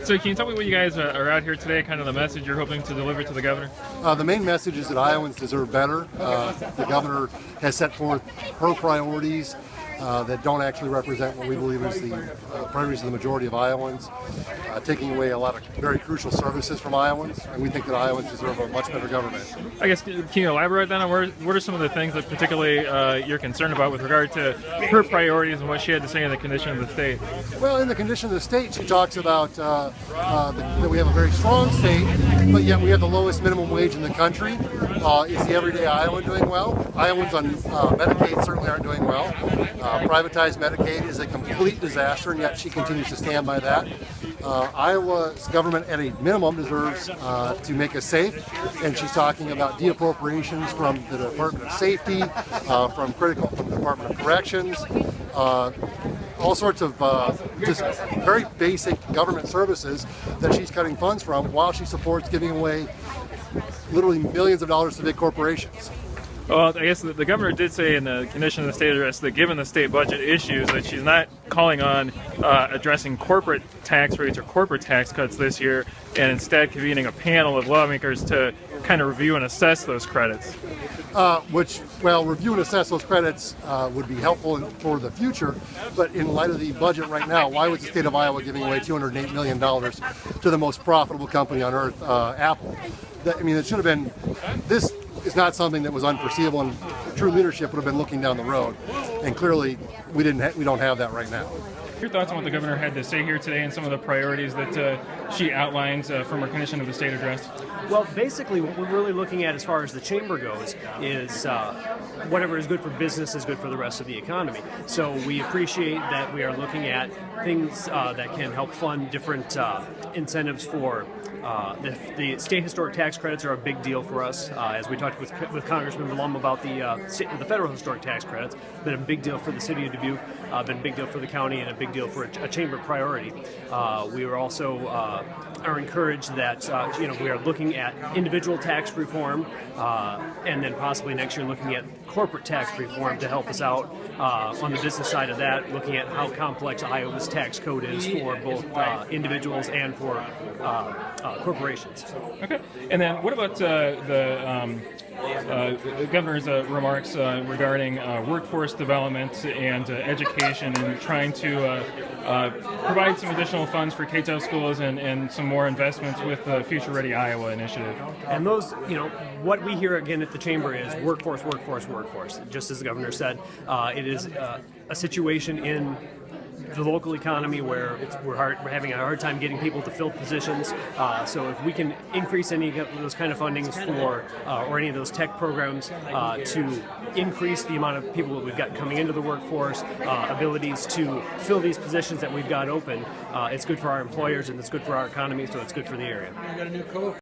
So can you tell me what you guys are out here today, kind of the message you're hoping to deliver to the governor? The main message is that Iowans deserve better. The governor has set forth her priorities that don't actually represent what we believe is the priorities of the majority of Iowans, taking away a lot of very crucial services from Iowans, and we think that Iowans deserve a much better government. I guess, can you elaborate then on what are some of the things that particularly you're concerned about with regard to her priorities and what she had to say in the condition of the state? Well, in the condition of the state, she talks about that we have a very strong state, but yet we have the lowest minimum wage in the country. Is the everyday Iowan doing well? Iowans on Medicaid certainly aren't doing well. Privatized Medicaid is a complete disaster, and yet she continues to stand by that. Iowa's government, at a minimum, deserves to make us safe, and she's talking about de-appropriations from the Department of Safety, from the Department of Corrections, all sorts of just very basic government services that she's cutting funds from, while she supports giving away literally millions of dollars to big corporations. Well, I guess the governor did say in the condition of the state address that given the state budget issues that she's not calling on addressing corporate tax rates or corporate tax cuts this year, and instead convening a panel of lawmakers to kind of review and assess those credits. Review and assess those credits would be helpful for the future, but in light of the budget right now, why was the state of Iowa giving away $208 million to the most profitable company on earth, Apple? It should have been, this is not something that was unforeseeable, and true leadership would have been looking down the road, and clearly we don't have that right now. Your thoughts on what the governor had to say here today and some of the priorities that she outlines from her condition of the state address? Well, basically what we're really looking at as far as the chamber goes is whatever is good for business is good for the rest of the economy. So we appreciate that we are looking at things that can help fund different incentives for the state historic tax credits are a big deal for us. As we talked with Congressman Malum about the federal historic tax credits, been a big deal for the city of Dubuque, been a big deal for the county, and a big deal for a chamber priority. We are also are encouraged that we are looking at individual tax reform, and then possibly next year looking at corporate tax reform to help us out on the business side of that, looking at how complex Iowa's tax code is for both individuals and for corporations. Okay. And then what about the governor's remarks regarding workforce development and education, and trying to provide some additional funds for K-12 schools and some more investments with the Future Ready Iowa initiative? And those, what we hear again at the chamber is workforce, workforce, workforce. Just as the governor said, it is a situation in the local economy where we're having a hard time getting people to fill positions. So if we can increase any of those kind of fundings for or any of those tech programs to increase the amount of people that we've got coming into the workforce, abilities to fill these positions that we've got open, it's good for our employers and it's good for our economy, so it's good for the area.